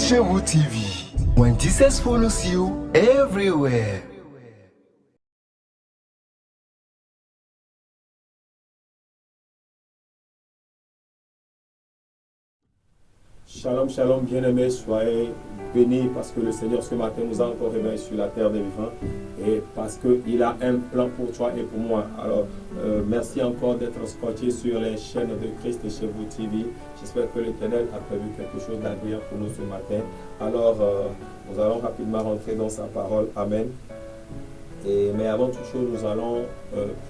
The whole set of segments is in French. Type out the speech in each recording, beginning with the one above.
chez vous TV. When Jesus follows you everywhere. Shalom, shalom, bien-aimés, soyez bénis parce que le Seigneur ce matin nous a encore réveillés sur la terre des vivants et parce qu'il a un plan pour toi et pour moi. Alors, merci encore d'être scotché sur les chaînes de Christ chez vous TV. J'espère que l'Éternel a prévu quelque chose d'agréable pour nous ce matin. Alors, nous allons rapidement rentrer dans sa parole. Amen. Mais avant toute chose, nous allons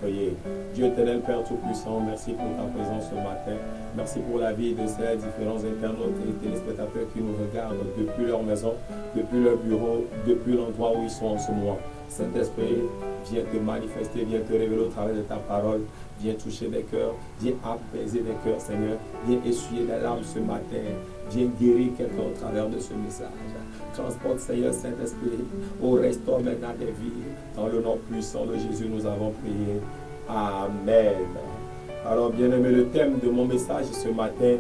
prier. Dieu éternel, Père Tout-Puissant, merci pour ta présence ce matin. Merci pour la vie de ces différents internautes et téléspectateurs qui nous regardent depuis leur maison, depuis leur bureau, depuis l'endroit où ils sont en ce moment. Saint-Esprit, viens te manifester, viens te révéler au travers de ta parole, viens toucher des cœurs, viens apaiser des cœurs, Seigneur, viens essuyer des larmes ce matin, viens guérir quelqu'un au travers de ce message. Transporte, Seigneur Saint-Esprit, restaure maintenant des vies. Dans le nom puissant de Jésus, nous avons prié. Amen. Alors, bien-aimé, le thème de mon message ce matin,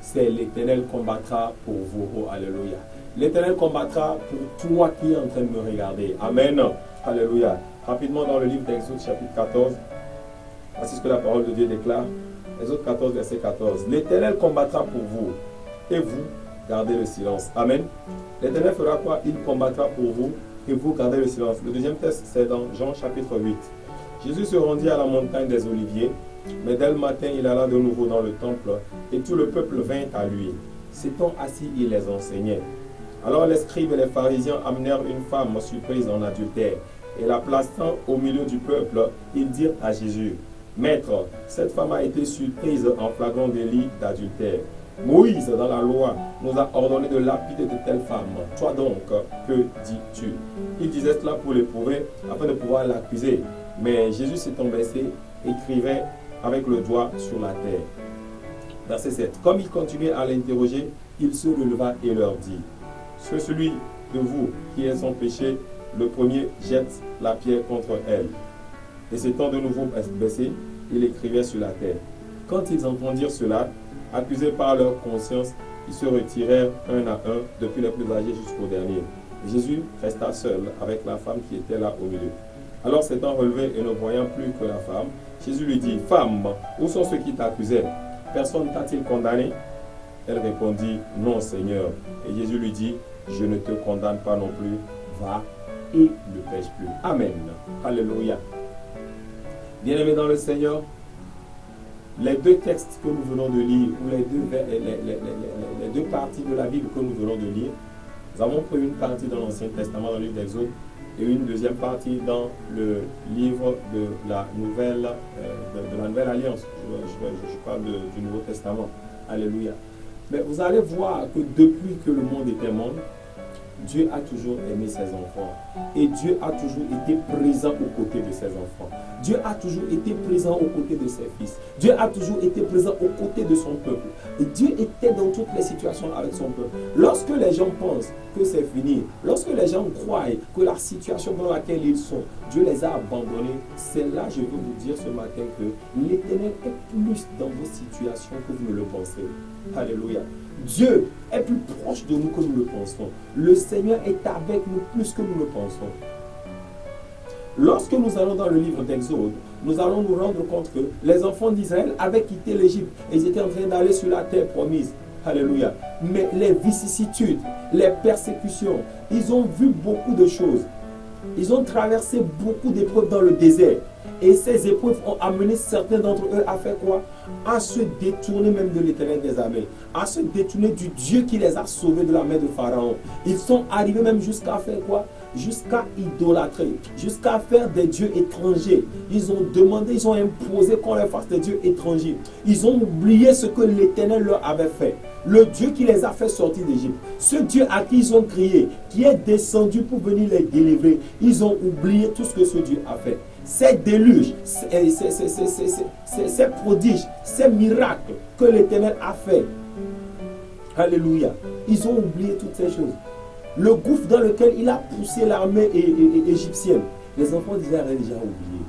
c'est l'Éternel combattra pour vous. Oh, alléluia. L'Éternel combattra pour toi qui es en train de me regarder. Amen. Alléluia. Rapidement, dans le livre d'Exode, chapitre 14, voici ce que la parole de Dieu déclare. Exode 14, verset 14. L'Éternel combattra pour vous, et vous, gardez le silence. Amen. L'Éternel fera quoi? Il combattra pour vous et vous gardez le silence. Le deuxième texte, c'est dans Jean chapitre 8. Jésus se rendit à la montagne des Oliviers, mais dès le matin, il alla de nouveau dans le temple et tout le peuple vint à lui. S'étant assis, il les enseignait. Alors les scribes et les pharisiens amenèrent une femme surprise en adultère et la plaçant au milieu du peuple, ils dirent à Jésus, « Maître, cette femme a été surprise en flagrant délit d'adultère. Moïse, dans la loi, nous a ordonné de lapider de telles femmes. Toi donc, que dis-tu » Il disait cela pour l'éprouver, afin de pouvoir l'accuser. Mais Jésus s'étant baissé, écrivait avec le doigt sur la terre. Verset 7. Comme il continuait à l'interroger, il se releva et leur dit, « Que celui de vous qui est sans péché, le premier jette la pierre contre elle. » Et s'étant de nouveau baissé, il écrivait sur la terre. Quand ils entendirent cela, accusés par leur conscience, ils se retirèrent un à un, depuis les plus âgés jusqu'au dernier. Et Jésus resta seul avec la femme qui était là au milieu. Alors s'étant relevé et ne voyant plus que la femme, Jésus lui dit, « Femme, où sont ceux qui t'accusaient? Personne t'a-t-il condamné ?» Elle répondit, « Non, Seigneur. » Et Jésus lui dit, « Je ne te condamne pas non plus. Va et ne pêche plus. » Amen. Alléluia. Bien-aimés dans le Seigneur, les deux textes que nous venons de lire, ou les deux parties de la Bible que nous venons de lire, nous avons pris une partie dans l'Ancien Testament, dans le livre d'Exode, et une deuxième partie dans le livre de la Nouvelle Alliance. Je parle du Nouveau Testament. Alléluia. Mais vous allez voir que depuis que le monde était monde, Dieu a toujours aimé ses enfants. Et Dieu a toujours été présent aux côtés de ses enfants. Dieu a toujours été présent aux côtés de ses fils. Dieu a toujours été présent aux côtés de son peuple. Et Dieu était dans toutes les situations avec son peuple. Lorsque les gens pensent que c'est fini, lorsque les gens croient que la situation dans laquelle ils sont, Dieu les a abandonnés, c'est là, je veux vous dire ce matin que l'Éternel est plus dans vos situations que vous ne le pensez. Alléluia. Dieu est plus proche de nous que nous le pensons. Le Seigneur est avec nous plus que nous le pensons. Lorsque nous allons dans le livre d'Exode, nous allons nous rendre compte que les enfants d'Israël avaient quitté l'Égypte et ils étaient en train d'aller sur la terre promise. Alléluia. Mais les vicissitudes, les persécutions, ils ont vu beaucoup de choses. Ils ont traversé beaucoup d'épreuves dans le désert. Et ces épreuves ont amené certains d'entre eux à faire quoi? À se détourner même de l'Éternel des armées. À se détourner du Dieu qui les a sauvés de la main de Pharaon. Ils sont arrivés même jusqu'à faire quoi? Jusqu'à idolâtrer, jusqu'à faire des dieux étrangers. Ils ont demandé, ils ont imposé qu'on leur fasse des dieux étrangers. Ils ont oublié ce que l'Éternel leur avait fait. Le Dieu qui les a fait sortir d'Égypte. Ce Dieu à qui ils ont crié, qui est descendu pour venir les délivrer. Ils ont oublié tout ce que ce Dieu a fait. Ces déluges, ces prodiges, ces miracles que l'Éternel a fait. Alléluia. Ils ont oublié toutes ces choses. Le gouffre dans lequel il a poussé l'armée égyptienne. Les enfants d'Israël avaient déjà oublié.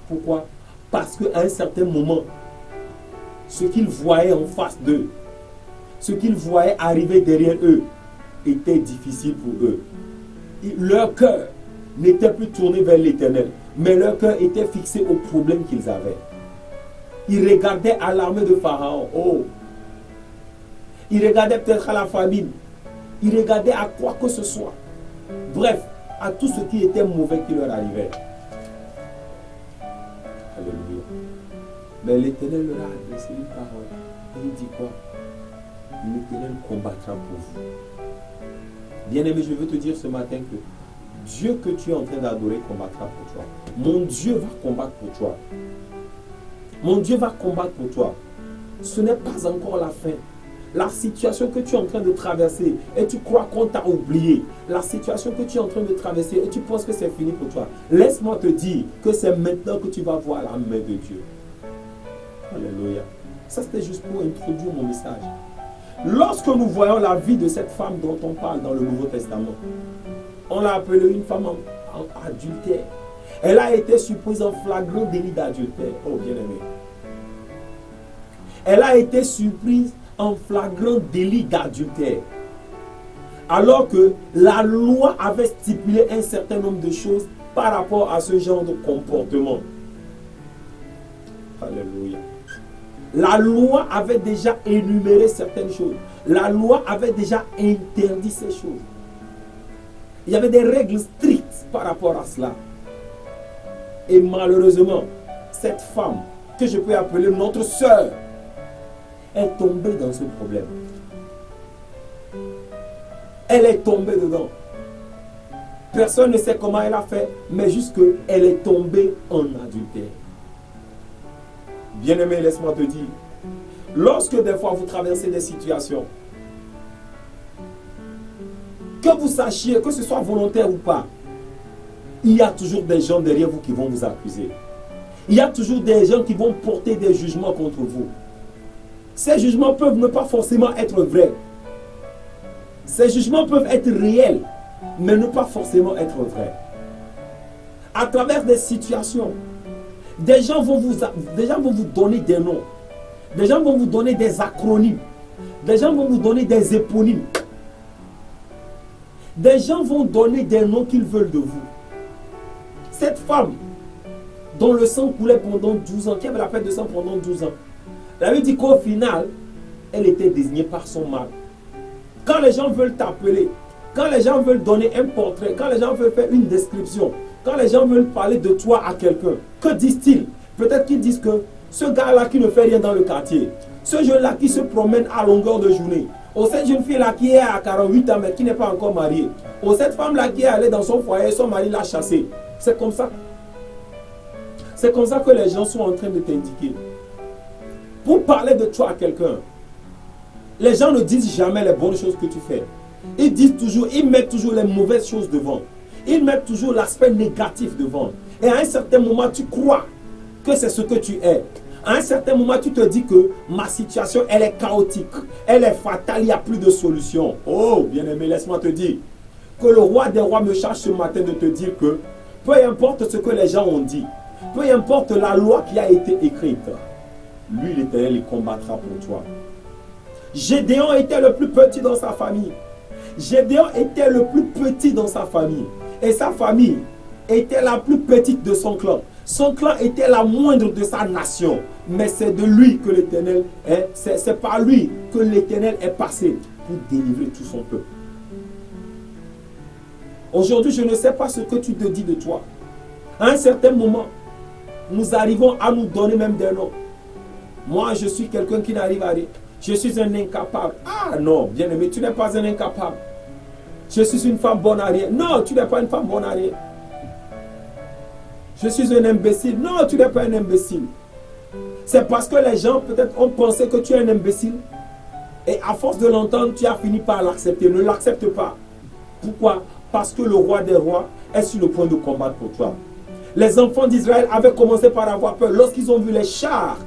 Pourquoi? Parce qu'à un certain moment, ce qu'ils voyaient en face d'eux, ce qu'ils voyaient arriver derrière eux, était difficile pour eux. Leur cœur n'était plus tourné vers l'Éternel, mais leur cœur était fixé aux problèmes qu'ils avaient. Ils regardaient à l'armée de Pharaon. Oh! Ils regardaient peut-être à la famine. Ils regardaient à quoi que ce soit. Bref, à tout ce qui était mauvais qui leur arrivait. Alléluia. Mais l'Éternel leur a adressé une parole. Et il dit quoi? L'Éternel combattra pour vous. Bien-aimé, je veux te dire ce matin que Dieu que tu es en train d'adorer combattra pour toi. Mon Dieu va combattre pour toi. Mon Dieu va combattre pour toi. Ce n'est pas encore la fin. La situation que tu es en train de traverser et tu crois qu'on t'a oublié. La situation que tu es en train de traverser et tu penses que c'est fini pour toi. Laisse-moi te dire que c'est maintenant que tu vas voir la main de Dieu. Alléluia. Ça, c'était juste pour introduire mon message. Lorsque nous voyons la vie de cette femme dont on parle dans le Nouveau Testament, on l'a appelée une femme en adultère. Elle a été surprise en flagrant délit d'adultère. Oh, bien-aimé. Elle a été surprise en flagrant délit d'adultère. Alors que la loi avait stipulé un certain nombre de choses par rapport à ce genre de comportement. Alléluia. La loi avait déjà énuméré certaines choses. La loi avait déjà interdit ces choses. Il y avait des règles strictes par rapport à cela. Et malheureusement, cette femme, que je peux appeler notre sœur, est tombée dans ce problème. Elle est tombée dedans. Personne ne sait comment elle a fait, mais juste qu'elle est tombée en adultère. Bien-aimé, laisse-moi te dire, lorsque des fois vous traversez des situations, que vous sachiez, que ce soit volontaire ou pas, il y a toujours des gens derrière vous qui vont vous accuser. Il y a toujours des gens qui vont porter des jugements contre vous. Ces jugements peuvent ne pas forcément être vrais. Ces jugements peuvent être réels, mais ne pas forcément être vrais. À travers des situations, des gens vont vous donner des noms. Des gens vont vous donner des acronymes. Des gens vont vous donner des éponymes. Des gens vont donner des noms qu'ils veulent de vous. Cette femme, dont le sang coulait pendant 12 ans, qui avait la perte de sang pendant 12 ans, elle avait dit qu'au final, elle était désignée par son mari. Quand les gens veulent t'appeler, quand les gens veulent donner un portrait, quand les gens veulent faire une description, quand les gens veulent parler de toi à quelqu'un, que disent-ils? Peut-être qu'ils disent que ce gars-là qui ne fait rien dans le quartier, ce jeune-là qui se promène à longueur de journée, ou cette jeune fille-là qui est à 48 ans mais qui n'est pas encore mariée, ou cette femme-là qui est allée dans son foyer et son mari l'a chassée. C'est comme ça. C'est comme ça que les gens sont en train de t'indiquer. Pour parler de toi à quelqu'un, les gens ne disent jamais les bonnes choses que tu fais. Ils disent toujours, ils mettent toujours les mauvaises choses devant. Ils mettent toujours l'aspect négatif devant. Et à un certain moment, tu crois que c'est ce que tu es. À un certain moment, tu te dis que ma situation, elle est chaotique. Elle est fatale, il n'y a plus de solution. Oh, bien-aimé, laisse-moi te dire que le roi des rois me charge ce matin de te dire que peu importe ce que les gens ont dit, peu importe la loi qui a été écrite, lui, l'Éternel, il combattra pour toi. Gédéon était le plus petit dans sa famille. Gédéon était le plus petit dans sa famille. Et sa famille était la plus petite de son clan. Son clan était la moindre de sa nation. Mais c'est de lui que l'Éternel est, c'est par lui que l'Éternel est passé pour délivrer tout son peuple. Aujourd'hui, je ne sais pas ce que tu te dis de toi. À un certain moment, nous arrivons à nous donner même des noms. Moi, je suis quelqu'un qui n'arrive à rien. Je suis un incapable. Ah non, bien-aimé, tu n'es pas un incapable. Je suis une femme bonne à rien. Non, tu n'es pas une femme bonne à rien. Je suis un imbécile. Non, tu n'es pas un imbécile. C'est parce que les gens peut-être ont pensé que tu es un imbécile. Et à force de l'entendre, tu as fini par l'accepter. Ne l'accepte pas. Pourquoi? Parce que le roi des rois est sur le point de combattre pour toi. Les enfants d'Israël avaient commencé par avoir peur lorsqu'ils ont vu les chars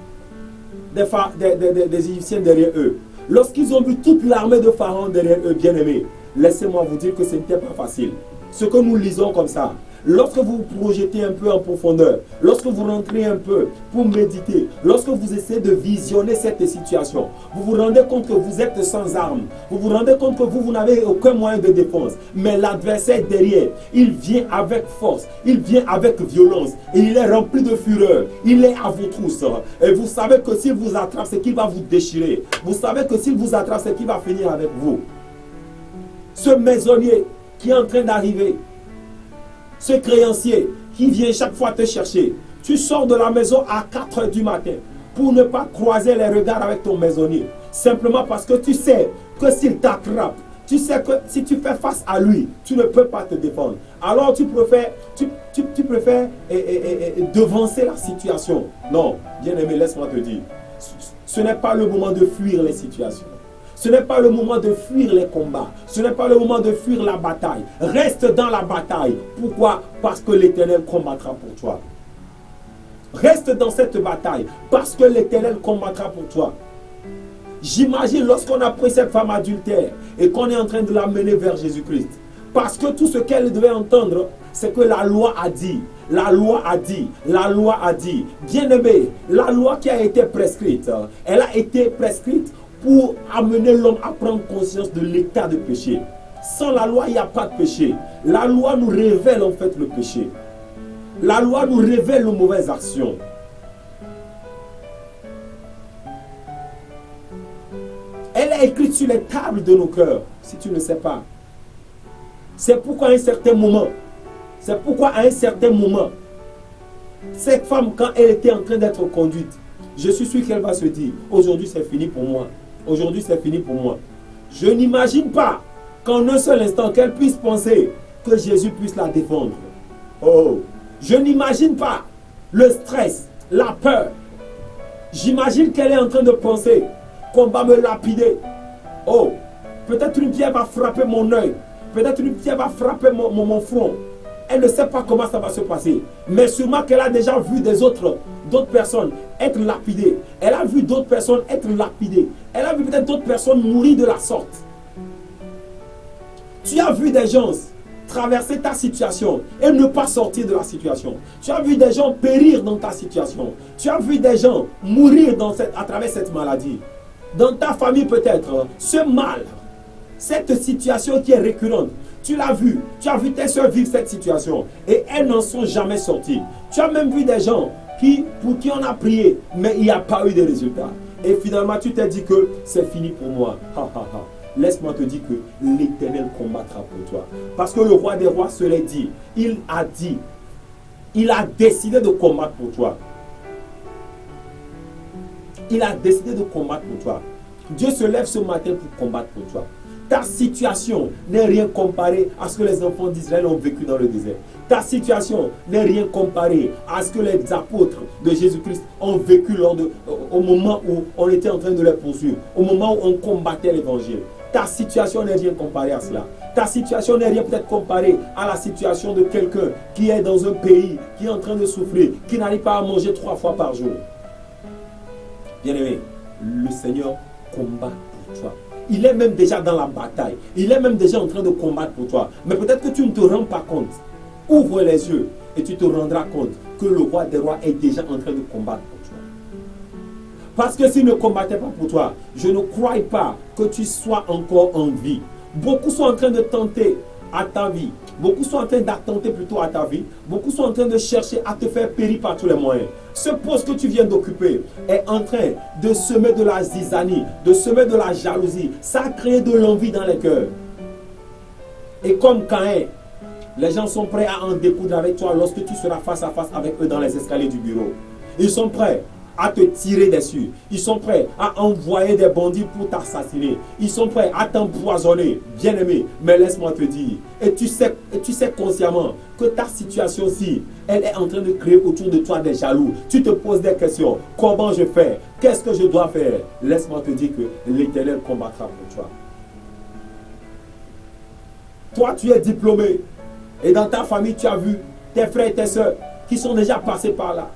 des Égyptiens derrière eux. Lorsqu'ils ont vu toute l'armée de Pharaon derrière eux, bien-aimés, laissez-moi vous dire que ce n'était pas facile. Ce que nous lisons comme ça, lorsque vous vous projetez un peu en profondeur, lorsque vous rentrez un peu pour méditer, lorsque vous essayez de visionner cette situation, vous vous rendez compte que vous êtes sans armes, vous vous rendez compte que vous n'avez aucun moyen de défense, mais l'adversaire derrière, il vient avec force, il vient avec violence, et il est rempli de fureur, il est à vos trousses, et vous savez que s'il vous attrape, c'est qu'il va vous déchirer, vous savez que s'il vous attrape, c'est qu'il va finir avec vous. Ce maisonnier qui est en train d'arriver, ce créancier qui vient chaque fois te chercher, tu sors de la maison à 4 heures du matin pour ne pas croiser les regards avec ton maisonnier, simplement parce que tu sais que s'il t'attrape, tu sais que si tu fais face à lui, tu ne peux pas te défendre. Alors tu préfères devancer la situation. Non, bien-aimé, laisse-moi te dire, ce n'est pas le moment de fuir les situations. Ce n'est pas le moment de fuir les combats. Ce n'est pas le moment de fuir la bataille. Reste dans la bataille. Pourquoi? Parce que l'Éternel combattra pour toi. Reste dans cette bataille parce que l'Éternel combattra pour toi. J'imagine lorsqu'on a pris cette femme adultère et qu'on est en train de la mener vers Jésus-Christ. Parce que tout ce qu'elle devait entendre, c'est que la loi a dit. La loi a dit, la loi a dit. Bien-aimé, la loi qui a été prescrite, elle a été prescrite pour amener l'homme à prendre conscience de l'état de péché. Sans la loi, il n'y a pas de péché. La loi nous révèle en fait le péché. La loi nous révèle nos mauvaises actions. Elle est écrite sur les tables de nos cœurs, si tu ne sais pas. C'est pourquoi à un certain moment, cette femme, quand elle était en train d'être conduite, je suis sûr qu'elle va se dire, aujourd'hui c'est fini pour moi. Aujourd'hui c'est fini pour moi. Je n'imagine pas qu'en un seul instant qu'elle puisse penser que Jésus puisse la défendre. Oh, je n'imagine pas le stress, la peur. J'imagine qu'elle est en train de penser qu'on va me lapider. Oh, peut-être une pierre va frapper mon œil. Peut-être une pierre va frapper mon front. Elle ne sait pas comment ça va se passer. Mais sûrement qu'elle a déjà vu d'autres personnes être lapidées. Elle a vu d'autres personnes être lapidées. Elle a vu peut-être d'autres personnes mourir de la sorte. Tu as vu des gens traverser ta situation et ne pas sortir de la situation. Tu as vu des gens périr dans ta situation. Tu as vu des gens mourir à travers cette maladie. Dans ta famille peut-être, ce mal, cette situation qui est récurrente, tu l'as vu, tu as vu tes soeurs vivre cette situation et elles n'en sont jamais sorties. Tu as même vu des gens pour qui on a prié, mais il n'y a pas eu de résultat. Et finalement, tu t'es dit que c'est fini pour moi. Laisse-moi te dire que l'Éternel combattra pour toi. Parce que le roi des rois se l'est dit. Il a décidé de combattre pour toi. Il a décidé de combattre pour toi. Dieu se lève ce matin pour combattre pour toi. Ta situation n'est rien comparé à ce que les enfants d'Israël ont vécu dans le désert. Ta situation n'est rien comparé à ce que les apôtres de Jésus-Christ ont vécu au moment où on était en train de les poursuivre, au moment où on combattait l'évangile. Ta situation n'est rien comparé à cela. Ta situation n'est rien peut-être comparé à la situation de quelqu'un qui est dans un pays, qui est en train de souffrir, qui n'arrive pas à manger 3 fois par jour. Bien-aimé, le Seigneur combat pour toi. Il est même déjà dans la bataille. Il est même déjà en train de combattre pour toi. Mais peut-être que tu ne te rends pas compte. Ouvre les yeux et tu te rendras compte que le roi des rois est déjà en train de combattre pour toi. Parce que s'il ne combattait pas pour toi, je ne crois pas que tu sois encore en vie. Beaucoup sont en train de tenter à ta vie. Beaucoup sont en train d'attenter plutôt à ta vie. Beaucoup sont en train de chercher à te faire périr par tous les moyens. Ce poste que tu viens d'occuper est en train de semer de la zizanie, de semer de la jalousie. Ça a créé de l'envie dans les cœurs. Et comme Caïn, les gens sont prêts à en découdre avec toi lorsque tu seras face à face avec eux dans les escaliers du bureau. Ils sont prêts à te tirer dessus. Ils sont prêts à envoyer des bandits pour t'assassiner. Ils sont prêts à t'empoisonner, bien-aimé. Mais laisse-moi te dire, et tu sais consciemment que ta situation-ci, elle est en train de créer autour de toi des jaloux. Tu te poses des questions. Comment je fais? Qu'est-ce que je dois faire? Laisse-moi te dire que l'Éternel combattra pour toi. Toi, tu es diplômé. Et dans ta famille, tu as vu tes frères et tes soeurs qui sont déjà passés par là.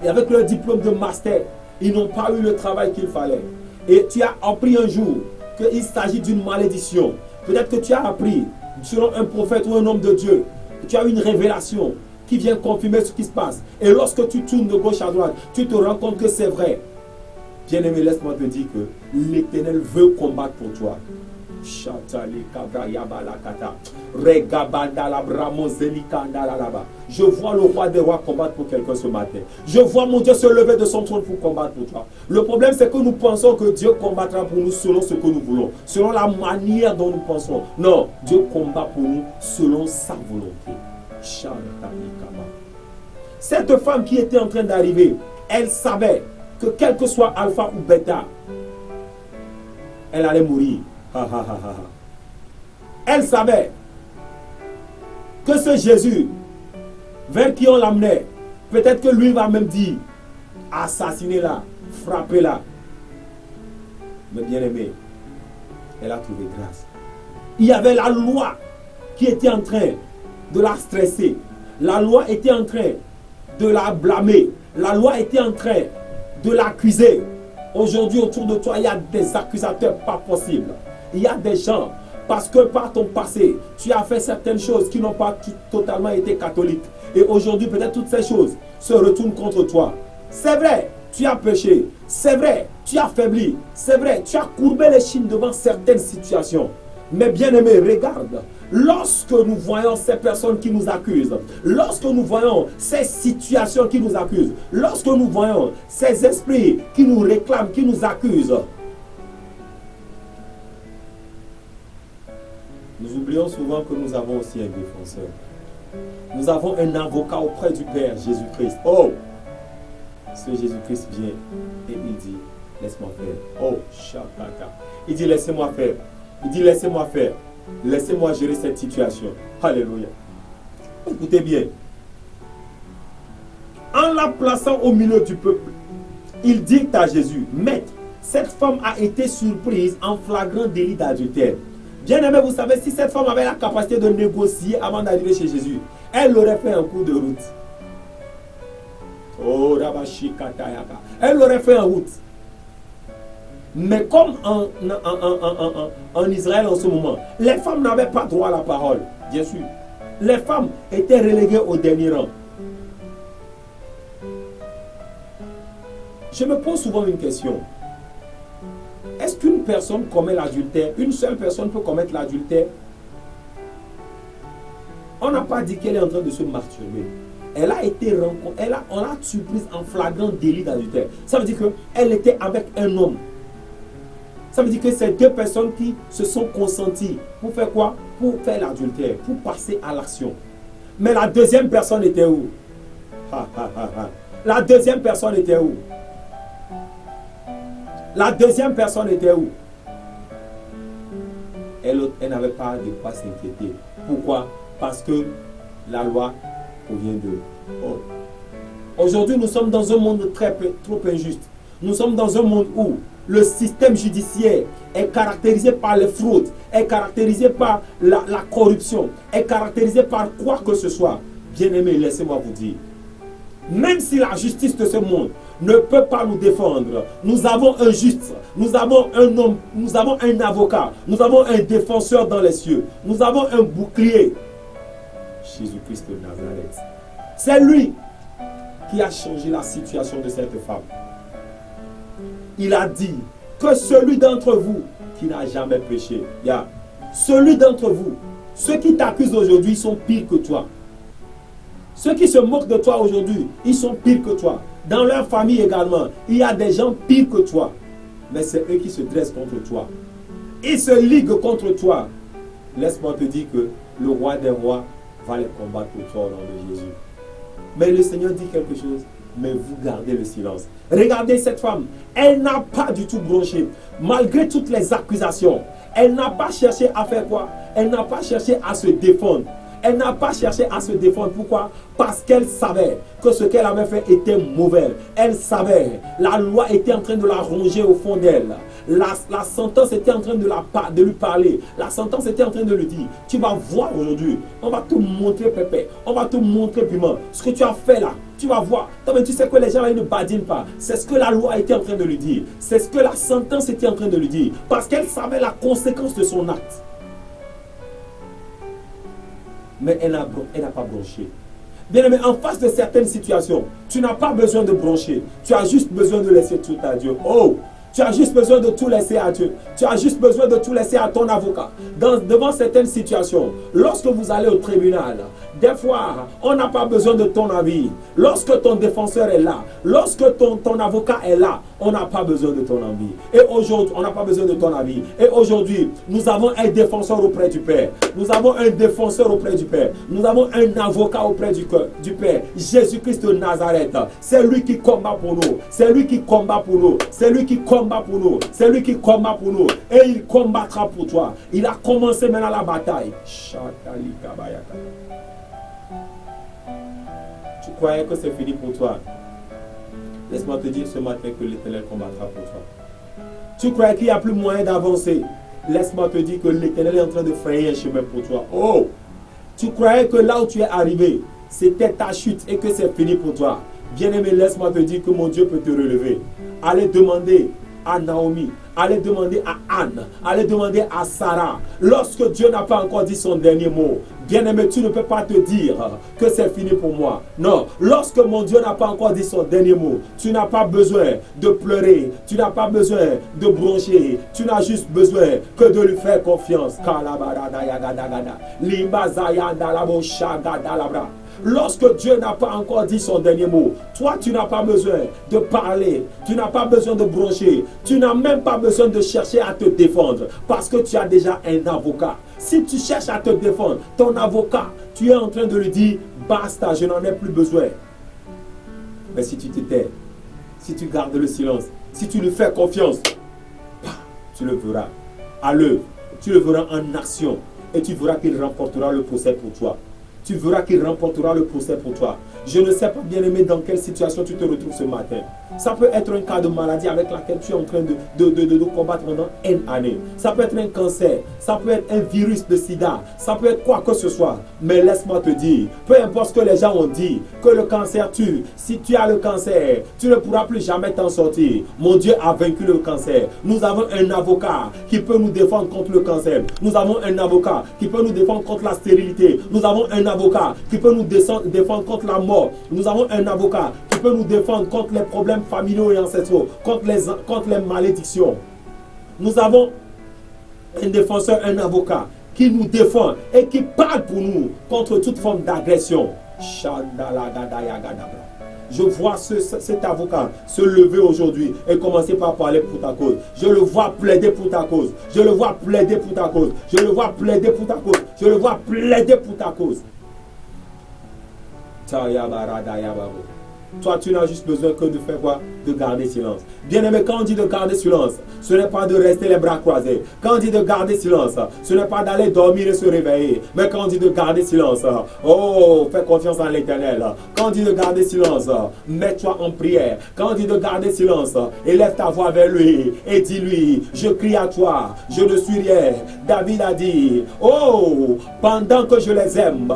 Et avec leur diplôme de master, ils n'ont pas eu le travail qu'il fallait. Et tu as appris un jour qu'il s'agit d'une malédiction. Peut-être que tu as appris, selon un prophète ou un homme de Dieu, tu as une révélation qui vient confirmer ce qui se passe. Et lorsque tu tournes de gauche à droite, tu te rends compte que c'est vrai. Bien-aimé, laisse-moi te dire que l'Éternel veut combattre pour toi. Je vois le roi des rois combattre pour quelqu'un ce matin. Je vois mon Dieu se lever de son trône pour combattre pour toi. Le problème, c'est que nous pensons que Dieu combattra pour nous selon ce que nous voulons, selon la manière dont nous pensons. Non, Dieu combat pour nous selon sa volonté. Cette femme qui était en train d'arriver, elle savait que quel que soit alpha ou bêta, elle allait mourir. Elle savait que ce Jésus vers qui on l'amenait, peut-être que lui va même dire assassinez-la, frappez-la. Mais bien aimé, elle a trouvé grâce. Il y avait la loi qui était en train de la stresser. La loi était en train de la blâmer. La loi était en train de l'accuser. Aujourd'hui, autour de toi, il y a des accusateurs pas possibles. Il y a des gens, parce que par ton passé, tu as fait certaines choses qui n'ont pas totalement été catholiques. Et aujourd'hui, peut-être toutes ces choses se retournent contre toi. C'est vrai, tu as péché. C'est vrai, tu as faibli. C'est vrai, tu as courbé les chines devant certaines situations. Mais bien aimé, regarde. Lorsque nous voyons ces personnes qui nous accusent, lorsque nous voyons ces situations qui nous accusent, lorsque nous voyons ces esprits qui nous réclament, qui nous accusent, nous oublions souvent que nous avons aussi un défenseur. Nous avons un avocat auprès du Père, Jésus-Christ. Oh! Ce Jésus-Christ vient et il dit, laisse-moi faire. Oh, shakaka. Il dit, laissez-moi faire. Il dit, laissez-moi faire. Laissez-moi gérer cette situation. Alléluia. Écoutez bien. En la plaçant au milieu du peuple, il dit à Jésus, Maître, cette femme a été surprise en flagrant délit d'adultère. Bien aimé, vous savez, si cette femme avait la capacité de négocier avant d'arriver chez Jésus, elle aurait fait un coup de route. Oh, Rabashikatayaka. Elle aurait fait en route. Mais comme en Israël en ce moment, les femmes n'avaient pas droit à la parole, bien sûr. Les femmes étaient reléguées au dernier rang. Je me pose souvent une question. Est-ce qu'une personne commet l'adultère? Une seule personne peut commettre l'adultère? On n'a pas dit qu'elle est en train de se masturber. Elle a été rencontrée, on l'a surprise en flagrant délit d'adultère. Ça veut dire qu'elle était avec un homme. Ça veut dire que c'est deux personnes qui se sont consenties. Pour faire quoi? Pour faire l'adultère, pour passer à l'action. Mais la deuxième personne était où? La deuxième personne était où? La deuxième personne était où? Elle n'avait pas de quoi s'inquiéter. Pourquoi? Parce que la loi provient d'eux. Oh. Aujourd'hui, nous sommes dans un monde trop injuste. Nous sommes dans un monde où le système judiciaire est caractérisé par les fraudes, est caractérisé par la corruption, est caractérisé par quoi que ce soit. Bien-aimés, laissez-moi vous dire, même si la justice de ce monde ne peut pas nous défendre, nous avons un juste, nous avons un homme, nous avons un avocat, nous avons un défenseur dans les cieux, nous avons un bouclier, Jésus-Christ de Nazareth. C'est lui qui a changé la situation de cette femme. Il a dit que celui d'entre vous qui n'a jamais péché, celui d'entre vous, ceux qui t'accusent aujourd'hui, sont pires que toi. Ceux qui se moquent de toi aujourd'hui, ils sont pires que toi. Dans leur famille également, il y a des gens pires que toi. Mais c'est eux qui se dressent contre toi. Ils se liguent contre toi. Laisse-moi te dire que le roi des rois va les combattre pour toi au nom de Jésus. Mais le Seigneur dit quelque chose, mais vous gardez le silence. Regardez cette femme, elle n'a pas du tout bronché. Malgré toutes les accusations, elle n'a pas cherché à faire quoi? Elle n'a pas cherché à se défendre. Elle n'a pas cherché à se défendre. Pourquoi? Parce qu'elle savait que ce qu'elle avait fait était mauvais. Elle savait. La loi était en train de la ronger au fond d'elle. La sentence était en train de lui parler. La sentence était en train de lui dire, tu vas voir aujourd'hui, on va te montrer pépé, on va te montrer piment. Ce que tu as fait là, tu vas voir. Mais tu sais que les gens là, ils ne badinent pas. C'est ce que la loi était en train de lui dire. C'est ce que la sentence était en train de lui dire. Parce qu'elle savait la conséquence de son acte. mais elle n'a pas bronché. Bien-aimé, en face de certaines situations, tu n'as pas besoin de broncher. Tu as juste besoin de laisser tout à Dieu. Oh! Tu as juste besoin de tout laisser à Dieu. Tu as juste besoin de tout laisser à ton avocat. Devant certaines situations, lorsque vous allez au tribunal, des fois, on n'a pas besoin de ton avis. Lorsque ton défenseur est là, lorsque ton avocat est là, on n'a pas besoin de ton avis. Et aujourd'hui, on n'a pas besoin de ton avis. Et aujourd'hui, nous avons un défenseur auprès du Père. Nous avons un défenseur auprès du Père. Nous avens un avocat auprès du Père. Jésus-Christ de Nazareth. C'est lui qui combat pour nous. C'est lui qui combat pour nous. C'est lui qui combat pour nous. C'est lui qui combat pour nous. Et il combattra pour toi. Il a commencé maintenant la bataille. Tu croyais que c'est fini pour toi? Laisse-moi te dire ce matin que l'Éternel combattra pour toi. Tu croyais qu'il n'y a plus moyen d'avancer? Laisse-moi te dire que l'Éternel est en train de frayer un chemin pour toi. Oh! Tu croyais que là où tu es arrivé, c'était ta chute et que c'est fini pour toi. Bien-aimé, laisse-moi te dire que mon Dieu peut te relever. Allez demander à Naomi, allez demander à Anne, allez demander à Sarah. Lorsque Dieu n'a pas encore dit son dernier mot, bien-aimé, tu ne peux pas te dire que c'est fini pour moi. Non, lorsque mon Dieu n'a pas encore dit son dernier mot, tu n'as pas besoin de pleurer, tu n'as pas besoin de broncher, tu n'as juste besoin que de lui faire confiance. Lorsque Dieu n'a pas encore dit son dernier mot, toi tu n'as pas besoin de parler, tu n'as pas besoin de broncher, tu n'as même pas besoin de chercher à te défendre parce que tu as déjà un avocat. Si tu cherches à te défendre, ton avocat, tu es en train de lui dire basta, je n'en ai plus besoin. Mais si tu te tais, si tu gardes le silence, si tu lui fais confiance, tu le verras à l'œuvre, tu le verras en action et tu verras qu'il remportera le procès pour toi. Tu verras qu'il remportera le procès pour toi. Je ne sais pas, bien-aimé, dans quelle situation tu te retrouves ce matin. Ça peut être un cas de maladie avec laquelle tu es en train de combattre pendant une année. Ça peut être un cancer. Ça peut être un virus de sida. Ça peut être quoi que ce soit. Mais laisse-moi te dire, peu importe ce que les gens ont dit, que le cancer tue. Si tu as le cancer, tu ne pourras plus jamais t'en sortir. Mon Dieu a vaincu le cancer. Nous avons un avocat qui peut nous défendre contre le cancer. Nous avons un avocat qui peut nous défendre contre la stérilité. Nous avons un avocat qui peut nous défendre contre la mort. Nous avons un avocat qui peut nous défendre contre les problèmes familiaux et ancestraux, contre les malédictions. Nous avons un défenseur, un avocat qui nous défend et qui parle pour nous contre toute forme d'agression. Je vois cet avocat se lever aujourd'hui et commencer par parler pour ta cause. Je le vois plaider pour ta cause. Je le vois plaider pour ta cause. Je le vois plaider pour ta cause. Je le vois plaider pour ta cause. Toi, tu n'as juste besoin que de faire quoi? De garder silence. Bien aimé, quand on dit de garder silence, ce n'est pas de rester les bras croisés. Quand on dit de garder silence, ce n'est pas d'aller dormir et se réveiller. Mais quand on dit de garder silence, oh, fais confiance en l'Éternel. Quand on dit de garder silence, mets-toi en prière. Quand on dit de garder silence, élève ta voix vers lui et dis-lui, je crie à toi, je ne suis rien. David a dit, oh, pendant que je les aime,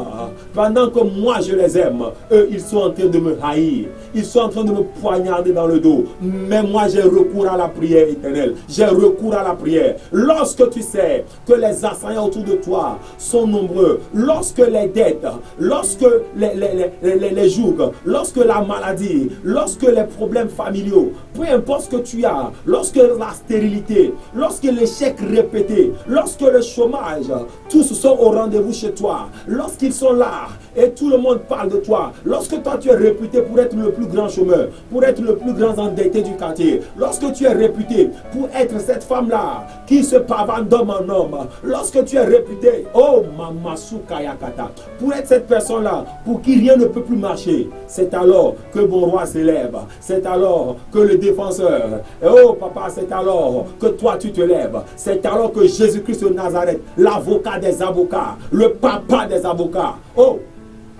pendant que moi je les aime, eux, ils sont en train de me haïr. Ils sont en train de me poignarder dans le dos. Mais moi, j'ai recours à la prière éternelle. J'ai recours à la prière. Lorsque tu sais que les assaillants autour de toi sont nombreux, lorsque les dettes, lorsque les jougs, lorsque la maladie, lorsque les problèmes familiaux, peu importe ce que tu as, lorsque la stérilité, lorsque l'échec répété, lorsque le chômage, tous sont au rendez-vous chez toi, lorsqu'ils sont là et tout le monde parle de toi, lorsque toi tu es réputé pour être le plus grand chômeur, pour être le plus grand endetté du quartier, lorsque tu es réputé pour être cette femme-là qui se pavane d'homme en homme, lorsque tu es réputé, oh Mamasu Kayakata, pour être cette personne-là pour qui rien ne peut plus marcher, c'est alors que mon roi s'élève, c'est alors que le défenseur, oh papa, c'est alors que toi tu te lèves, c'est alors que Jésus-Christ de Nazareth, l'avocat des avocats, le papa des avocats, oh,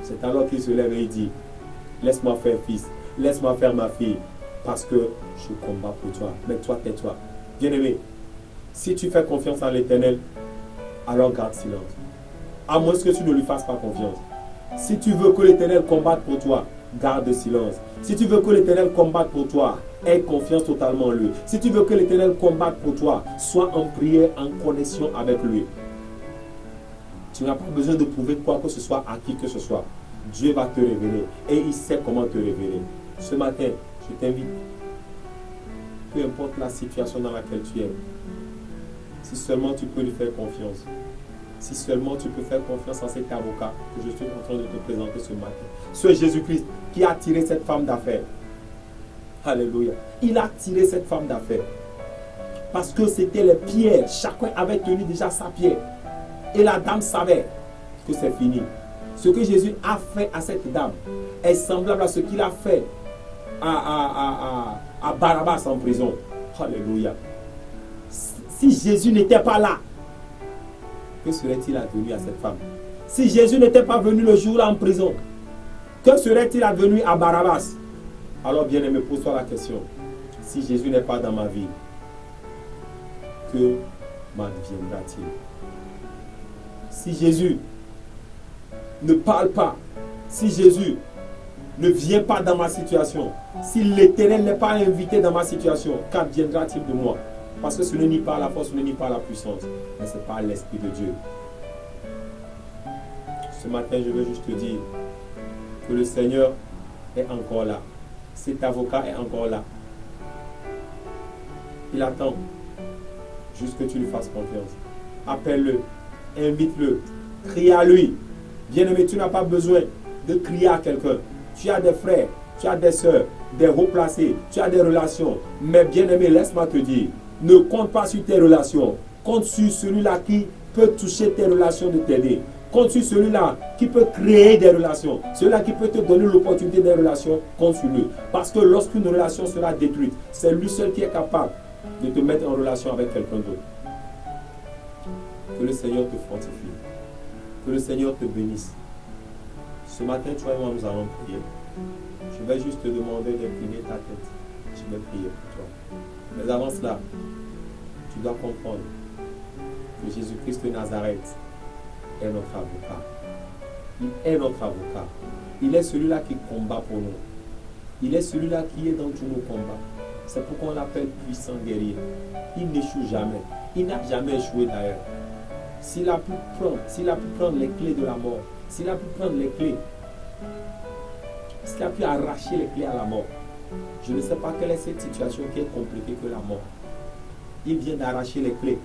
c'est alors qu'il se lève et il dit, laisse-moi faire fils, laisse-moi faire ma fille, parce que je combats pour toi. Mais toi, tais-toi. Bien-aimé, si tu fais confiance en l'Éternel, alors garde silence. À moins que tu ne lui fasses pas confiance. Si tu veux que l'Éternel combatte pour toi, garde silence. Si tu veux que l'Éternel combatte pour toi, aie confiance totalement en lui. Si tu veux que l'Éternel combatte pour toi, sois en prière, en connexion avec lui. Tu n'as pas besoin de prouver quoi que ce soit à qui que ce soit. Dieu va te révéler et il sait comment te révéler. Ce matin, je t'invite, peu importe la situation dans laquelle tu es, si seulement tu peux lui faire confiance, si seulement tu peux faire confiance en cet avocat que je suis en train de te présenter ce matin, ce Jésus-Christ qui a tiré cette femme d'affaires. Alléluia. Il a tiré cette femme d'affaires parce que c'était les pierres. Chacun avait tenu déjà sa pierre. Et la dame savait que c'est fini. Ce que Jésus a fait à cette dame est semblable à ce qu'il a fait à Barabbas en prison. Alléluia. Si Jésus n'était pas là, que serait-il advenu à cette femme? Si Jésus n'était pas venu le jour-là en prison, que serait-il advenu à Barabbas? Alors, bien-aimé, pose-toi la question. Si Jésus n'est pas dans ma vie, que m'adviendra-t-il? Si Jésus ne parle pas, si Jésus ne vient pas dans ma situation, si l'Éternel n'est pas invité dans ma situation, qu'adviendra-t-il de moi? Parce que ce n'est ni par la force, ce n'est ni par la puissance, mais c'est par l'Esprit de Dieu. Ce matin, je veux juste te dire que le Seigneur est encore là. Cet avocat est encore là. Il attend juste que tu lui fasses confiance. Appelle-le, invite-le, crie à lui. Bien-aimé, tu n'as pas besoin de crier à quelqu'un. Tu as des frères, tu as des soeurs, des hauts placés, tu as des relations. Mais bien-aimé, laisse-moi te dire, ne compte pas sur tes relations. Compte sur celui-là qui peut toucher tes relations de t'aider. Compte sur celui-là qui peut créer des relations. Celui-là qui peut te donner l'opportunité des relations, compte sur lui. Parce que lorsqu'une relation sera détruite, c'est lui seul qui est capable de te mettre en relation avec quelqu'un d'autre. Que le Seigneur te fortifie. Que le Seigneur te bénisse. Ce matin, toi et moi, nous allons prier. Je vais juste te demander d'incliner ta tête. Je vais prier pour toi. Mais avant cela, tu dois comprendre que Jésus-Christ de Nazareth est notre avocat. Il est notre avocat. Il est celui-là qui combat pour nous. Il est celui-là qui est dans tous nos combats. C'est pourquoi on l'appelle puissant guerrier. Il n'échoue jamais. Il n'a jamais échoué d'ailleurs. S'il a pu prendre les clés de la mort, s'il a pu prendre les clés, s'il a pu arracher les clés à la mort, je ne sais pas quelle est cette situation qui est compliquée que la mort. Il vient d'arracher les clés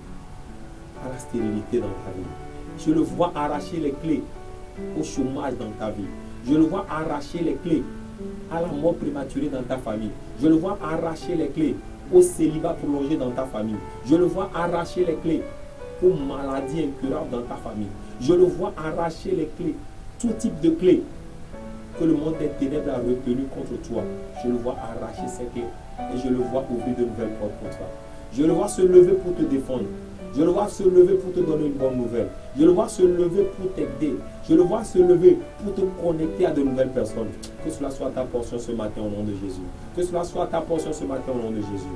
à la stérilité dans ta vie. Je le vois arracher les clés au chômage dans ta vie. Je le vois arracher les clés à la mort prématurée dans ta famille. Je le vois arracher les clés au célibat prolongé dans ta famille. Je le vois arracher les clés aux maladies incurables dans ta famille. Je le vois arracher les clés, tout type de clés que le monde des ténèbres a retenu contre toi. Je le vois arracher ces clés et je le vois ouvrir de nouvelles portes pour toi. Je le vois se lever pour te défendre. Je le vois se lever pour te donner une bonne nouvelle. Je le vois se lever pour t'aider. Je le vois se lever pour te connecter à de nouvelles personnes. Que cela soit ta portion ce matin au nom de Jésus. Que cela soit ta portion ce matin au nom de Jésus.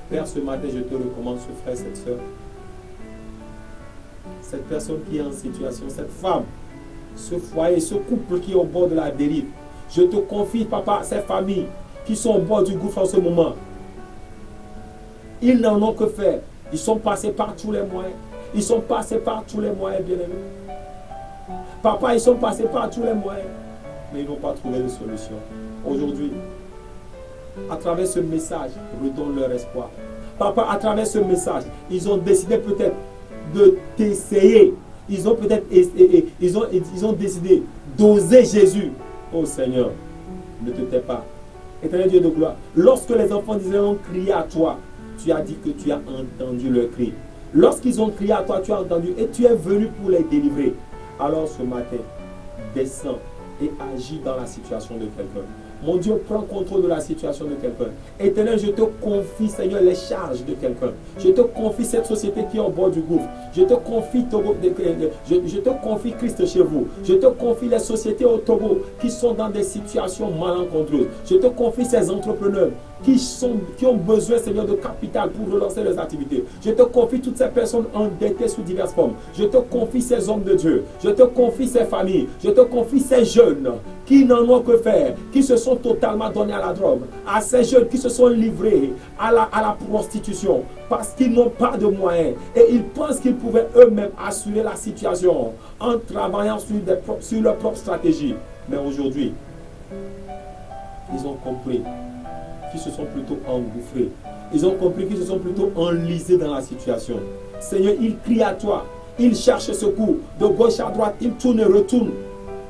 Père, ce matin, je te recommande ce frère, cette soeur. Cette personne qui est en situation, cette femme, ce foyer, ce couple qui est au bord de la dérive. Je te confie, papa, ces familles qui sont au bord du gouffre en ce moment. Ils n'en ont que faire. Ils sont passés par tous les moyens. Ils sont passés par tous les moyens, bien-aimés. Papa, ils sont passés par tous les moyens. Mais ils n'ont pas trouvé de solution. Aujourd'hui, à travers ce message, redonne leur espoir. Papa, à travers ce message, ils ont décidé peut-être de t'essayer. Ils ont peut-être ils ont décidé d'oser Jésus. Oh Seigneur, ne te tais pas. Éternel Dieu de gloire, lorsque les enfants d'Israël ont crié à toi, tu as dit que tu as entendu leur cri. Lorsqu'ils ont crié à toi, tu as entendu et tu es venu pour les délivrer. Alors ce matin, descends et agis dans la situation de quelqu'un. Mon Dieu, prends contrôle de la situation de quelqu'un. Éternel, je te confie, Seigneur, les charges de quelqu'un. Je te confie cette société qui est au bord du gouffre. Je te confie je te confie Christ chez vous. Je te confie les sociétés au Togo qui sont dans des situations malencontreuses. Je te confie ces entrepreneurs qui ont besoin, Seigneur, de capital pour relancer leurs activités. Je te confie toutes ces personnes endettées sous diverses formes. Je te confie ces hommes de Dieu. Je te confie ces familles. Je te confie ces jeunes. jeunes qui n'en ont que faire, qui se sont totalement donnés à la drogue, à ces jeunes qui se sont livrés à la prostitution parce qu'ils n'ont pas de moyens et ils pensent qu'ils pouvaient eux-mêmes assurer la situation en travaillant sur leur propre stratégie. Mais aujourd'hui, ils ont compris qu'ils se sont plutôt engouffrés. Ils ont compris qu'ils se sont plutôt enlisés dans la situation. Seigneur, ils crient à toi. Ils cherchent secours de gauche à droite. Ils tournent et retournent.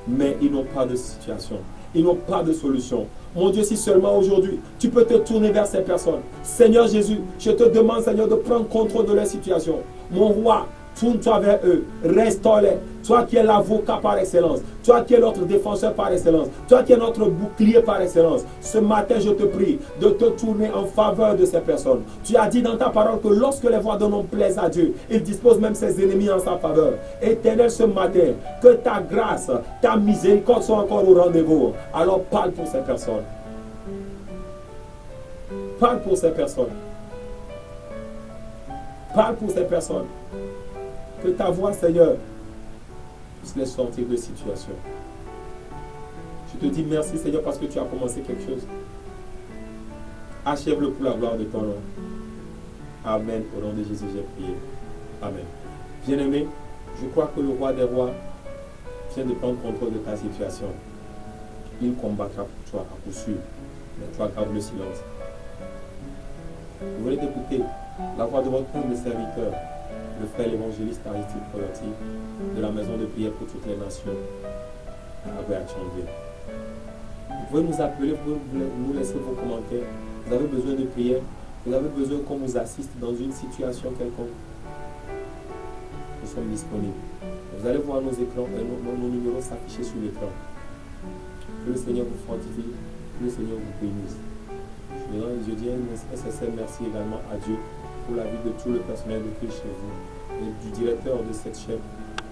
Mais ils n'ont pas de situation. Ils n'ont pas de solution. Mon Dieu, si seulement aujourd'hui, tu peux te tourner vers ces personnes. Seigneur Jésus, je te demande, Seigneur, de prendre contrôle de leur situation. Mon roi, tourne-toi vers eux, restaure-les. Toi qui es l'avocat par excellence, toi qui es notre défenseur par excellence, toi qui es notre bouclier par excellence. Ce matin, je te prie de te tourner en faveur de ces personnes. Tu as dit dans ta parole que lorsque les voix d'un homme plaisent à Dieu, il dispose même ses ennemis en sa faveur. Éternel, ce matin, que ta grâce, ta miséricorde soient encore au rendez-vous. Alors parle pour ces personnes. Parle pour ces personnes. Parle pour ces personnes. Que ta voix, Seigneur, puisse les sortir de situation. Je te dis merci, Seigneur, parce que tu as commencé quelque chose. Achève-le pour la gloire de ton nom. Amen. Au nom de Jésus, j'ai prié. Amen. Bien-aimé, je crois que le roi des rois vient de prendre contrôle de ta situation. Il combattra pour toi, à coup sûr. Mais toi, garde le silence. Vous venez d'écouter la voix de votre humble serviteur, le frère l'évangéliste Aristide Koyoti, de la maison de prière pour toutes les nations, à Béatchandé. Vous pouvez nous appeler, vous pouvez nous laisser vos commentaires. Vous avez besoin de prière, vous avez besoin qu'on vous assiste dans une situation quelconque. Nous sommes disponibles. Vous allez voir nos écrans, nos numéros s'afficher sur l'écran. Que le Seigneur vous fortifie, que le Seigneur vous bénisse. Je dis un sincère merci également à Dieu pour la vie de tout le personnel de Christ chez vous et du directeur de cette chaîne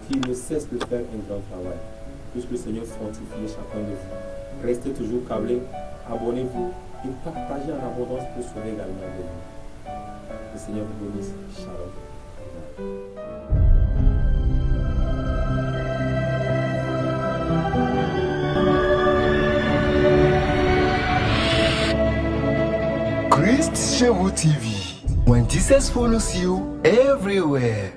qui ne cesse de faire un grand travail. Puisse le Seigneur fortifie chacun de vous. Restez toujours câblés, abonnez-vous et partagez en abondance pour sauver également des vies. Le Seigneur vous bénisse. Shalom. Christ Chez vous TV. When Jesus follows you everywhere.